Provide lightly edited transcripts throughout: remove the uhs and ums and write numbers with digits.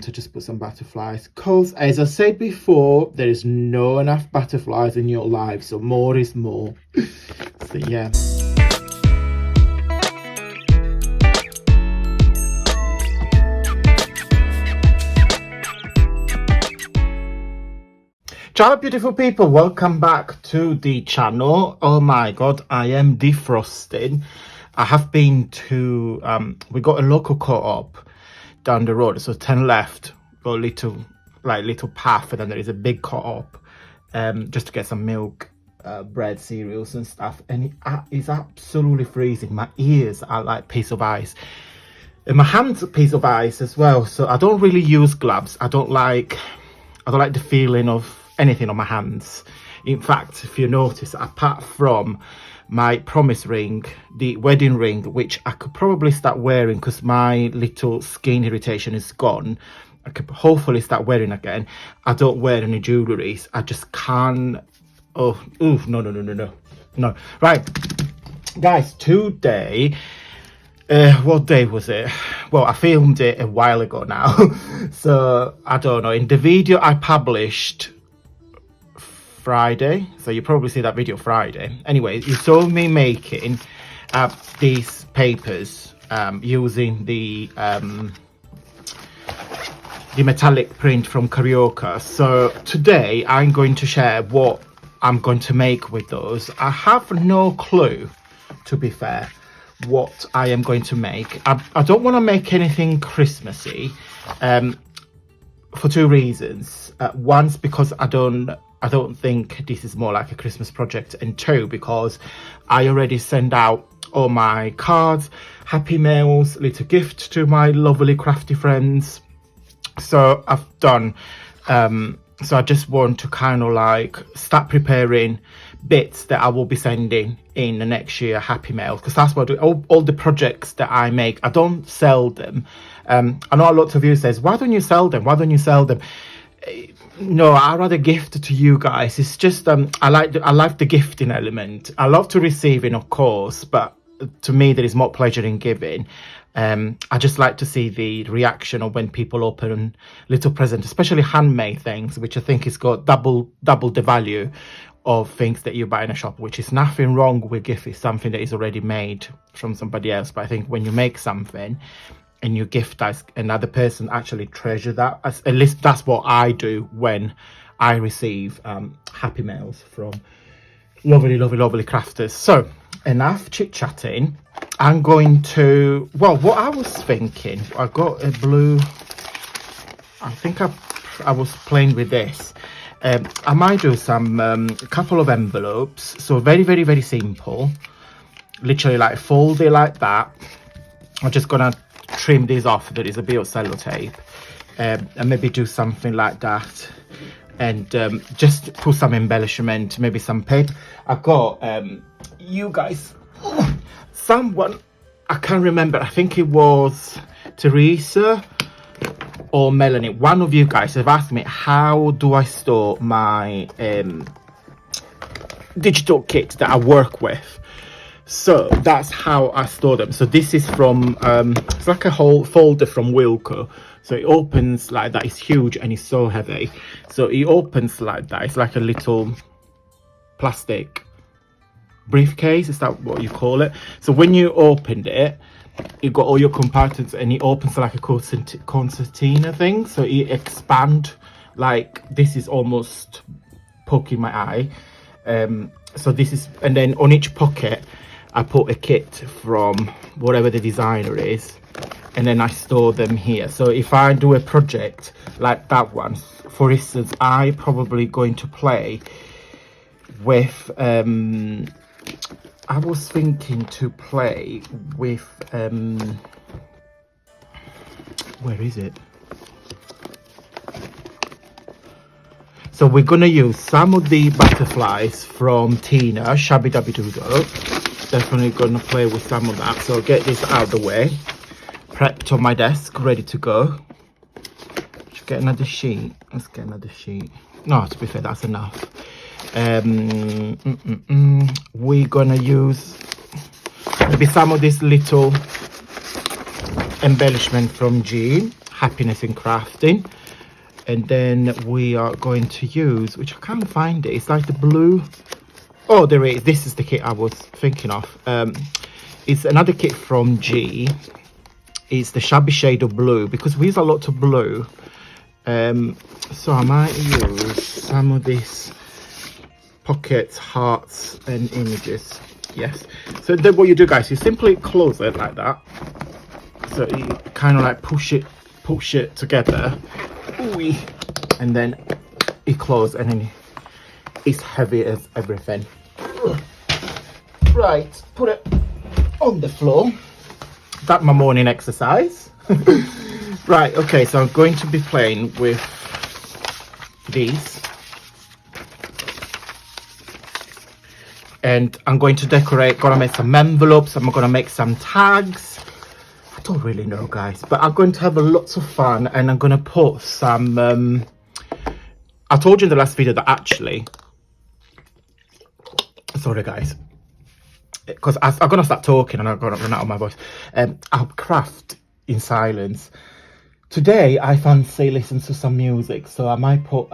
to just put some butterflies, because as I said before, there is no enough butterflies in your life, so more is more. So yeah. Ciao beautiful people, welcome back to the channel. Oh my god, I am defrosting. I have been to we got a local co-op down the road, so 10 left, got a little path, and then there is a big co-op just to get some milk, bread, cereals and stuff, and it is absolutely freezing. My ears are like piece of ice, and my hands are piece of ice as well, so I don't really use gloves. I don't like the feeling of anything on my hands. In fact, if you notice, apart from my promise ring, the wedding ring, which I could probably start wearing because my little skin irritation is gone, I could hopefully start wearing again. I don't wear any jewelries. I just can't. Oh, ooh, no. Right, guys, today, what day was it? Well, I filmed it a while ago now, so I don't know. In the video I published Friday, so you probably see that video Friday. Anyway, you saw me making these papers using the metallic print from Carioca. So today I'm going to share what I'm going to make with those. I have no clue, to be fair, what I am going to make. I don't want to make anything Christmassy for two reasons. Once, because I don't think this is more like a Christmas project, and two, because I already send out all my cards, happy mails, little gift to my lovely crafty friends. So I've done, so I just want to kind of like start preparing bits that I will be sending in the next year, happy mail, because that's what I do. All the projects that I make, I don't sell them. I know a lot of you says, why don't you sell them? No, I'd rather gift to you guys. It's just I like the gifting element. I love to receiving, of course, but to me there is more pleasure in giving. I just like to see the reaction of when people open little presents, especially handmade things, which I think has got double the value of things that you buy in a shop, which is nothing wrong with gift. It's something that is already made from somebody else, but I think when you make something and you gift another person, actually treasure that. At least that's what I do when I receive happy mails from lovely crafters. So enough chit chatting. I'm going to, well, what I was thinking, I got a blue, I think I was playing with this. I might do some couple of envelopes, so very simple, literally like fold it like that. I'm just gonna trim these off. There is a bit of sellotape, and maybe do something like that, and just put some embellishment, maybe some paper. I got you guys, someone, I can't remember, I think it was Teresa or Melanie, one of you guys have asked me, how do I store my digital kits that I work with? So that's how I store them. So this is from it's like a whole folder from Wilco. So it opens like that. It's huge and it's so heavy, so it opens like that. It's like a little plastic briefcase, is that what you call it? So when you opened it, you got all your compartments, and it opens like a concertina thing, so it expand like this. Is almost poking my eye. So this is, and then on each pocket I put a kit from whatever the designer is, and then I store them here. So if I do a project like that one, for instance, I probably going to play with I was thinking to play with where is it? So we're gonna use some of the butterflies from Tina, Shabby Dabby Doodle. Definitely gonna play with some of that. So I'll get this out of the way, prepped on my desk, ready to go. Let's get another sheet. Let's get another sheet. No, to be fair, that's enough. We're gonna use maybe some of this little embellishment from Jean, happiness in crafting. And then we are going to use, which I can't find it, it's like the blue. Oh, there it is. This is the kit I was thinking of. It's another kit from G. It's the shabby shade of blue, because we use a lot of blue. So I might use some of this pockets, hearts and images. Yes. So then what you do, guys, you simply close it like that. So you kind of like push it together. Ooh, and then it closes, and then it's heavy as everything. Right, put it on the floor. That's my morning exercise. Right, okay, so I'm going to be playing with these. And I'm going to decorate, gonna make some envelopes, I'm gonna make some tags. I don't really know, guys, but I'm going to have a lots of fun, and I'm gonna put some, I told you in the last video that actually, sorry guys, because I'm gonna start talking and I'm gonna run out of my voice. I'll craft in silence. Today I fancy listening to some music, so I might put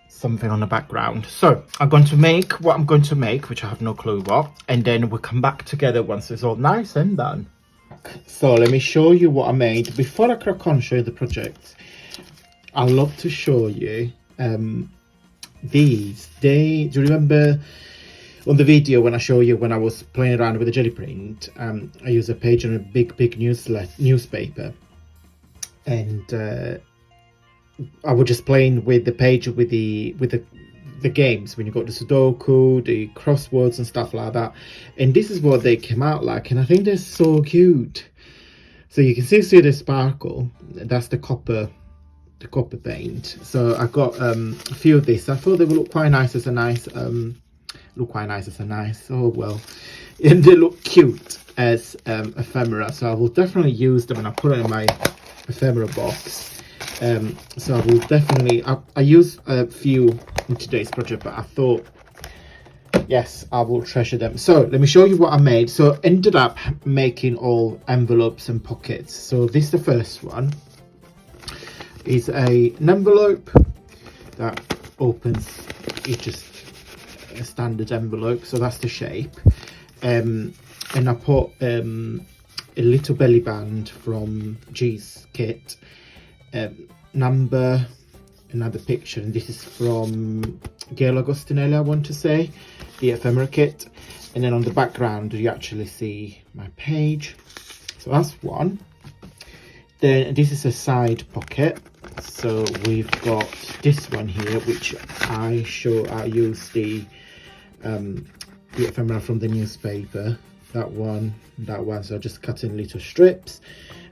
something on the background. So I'm going to make what I'm going to make, which I have no clue what, and then we'll come back together once it's all nice and done. So let me show you what I made. Before I crack on, show you the project, I'd love to show you these. Do you remember on the video when I show you when I was playing around with the jelly print? I use a page on a big newspaper, and I was just playing with the page with the games, when you got the Sudoku, the crosswords and stuff like that. And this is what they came out like, and I think they're so cute. So you can see the sparkle. That's the copper paint. So I got a few of this. I thought they would look quite nice as a nice oh well, and they look cute as ephemera. So I will definitely use them, and I'll put it in my ephemera box. So I will definitely, I use a few in today's project, but I thought, yes, I will treasure them. So let me show you what I made. So ended up making all envelopes and pockets. So this is the first one. Is an envelope that opens. It's just a standard envelope, so that's the shape. And I put a little belly band from G's kit. Number, another picture, and this is from Gail Agostinelli, I want to say, the ephemera kit. And then on the background you actually see my page. So that's one. Then this is a side pocket. So we've got this one here, which I use the ephemera from the newspaper. That one. So I just cut in little strips.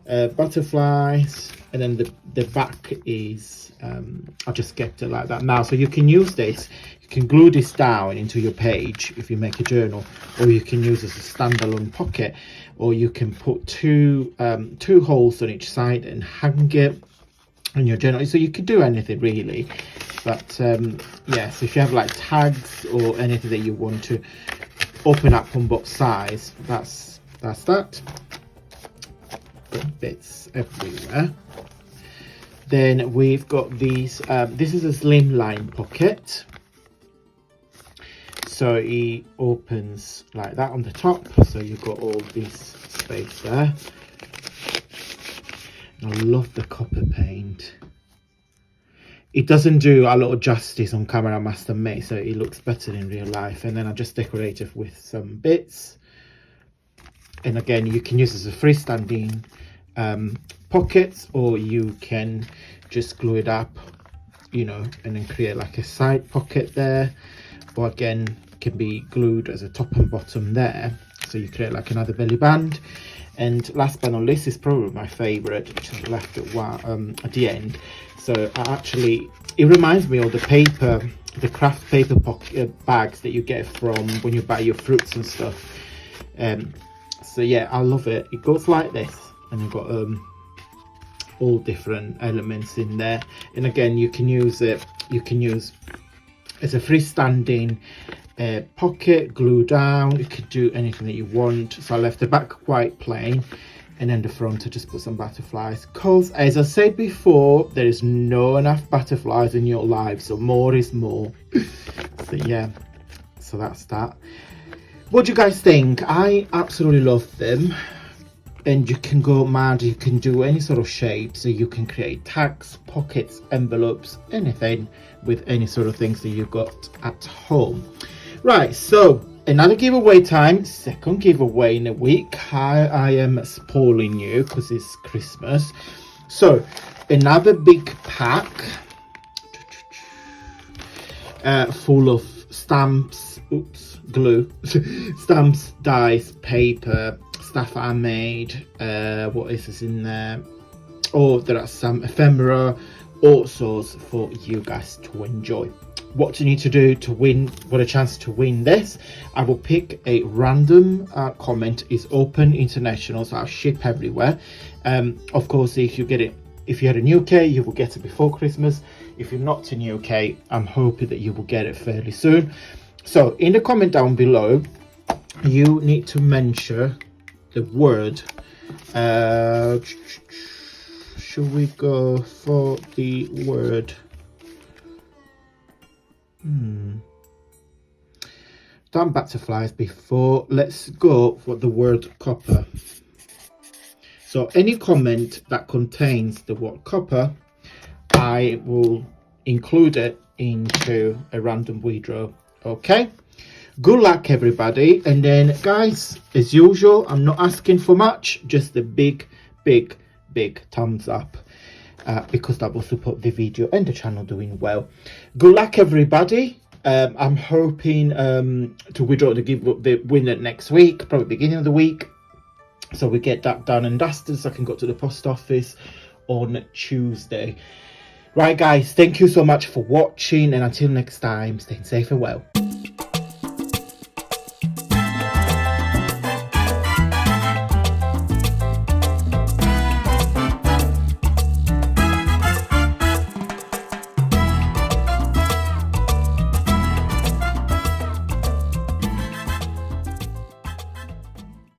Butterflies, and then the back is I just kept it like that. Now, so you can use this, you can glue this down into your page if you make a journal, or you can use it as a standalone pocket, or you can put two holes on each side and hang it on your journal. So you could do anything really, but yes, if you have like tags or anything that you want to open up on both sides, that's that. Bits everywhere. Then we've got these, this is a slimline pocket, so it opens like that on the top, so you've got all this space there. I love the copper paint. It doesn't do a lot of justice on camera, I must admit, so it looks better in real life. And then I just decorate it with some bits, and again you can use it as a freestanding pockets, or you can just glue it up, you know, and then create like a side pocket there, or again can be glued as a top and bottom there, so you create like another belly band. And last but not least is probably my favorite, which I left at the end. So it reminds me of the craft paper bags that you get from when you buy your fruits and stuff. So yeah, I love it. It goes like this, and you've got all different elements in there. And again, you can use it. You can use as a freestanding pocket, glue down. You could do anything that you want. So I left the back quite plain, and then the front I just put some butterflies, because as I said before, there is no enough butterflies in your life, so more is more. So yeah, so that's that. What do you guys think? I absolutely love them, and you can go mad. You can do any sort of shape, so you can create tags, pockets, envelopes, anything with any sort of things that you got at home. Right, so another giveaway time, second giveaway in a week. I am spoiling you because it's Christmas. So another big pack full of stamps, glue, stamps, dies, paper, stuff I made. What is this in there? Oh, there are some ephemera, all sorts for you guys to enjoy. What you need to do to win, what a chance to win this, I will pick a random comment. Is open international, so I'll ship everywhere. Of course, if you get it, if you're in UK, you will get it before Christmas. If you're not in UK, I'm hoping that you will get it fairly soon. So in the comment down below, you need to mention the word, should we go for the word, done butterflies before, let's go for the word copper. So any comment that contains the word copper, I will include it into a random withdraw. Okay, good luck everybody. And then guys, as usual, I'm not asking for much, just a big thumbs up, because that will support the video and the channel doing well. Good luck everybody. I'm hoping to withdraw the winner next week, probably beginning of the week, so we get that done and dusted so I can go to the post office on Tuesday. Right guys, thank you so much for watching, and until next time, stay safe and well.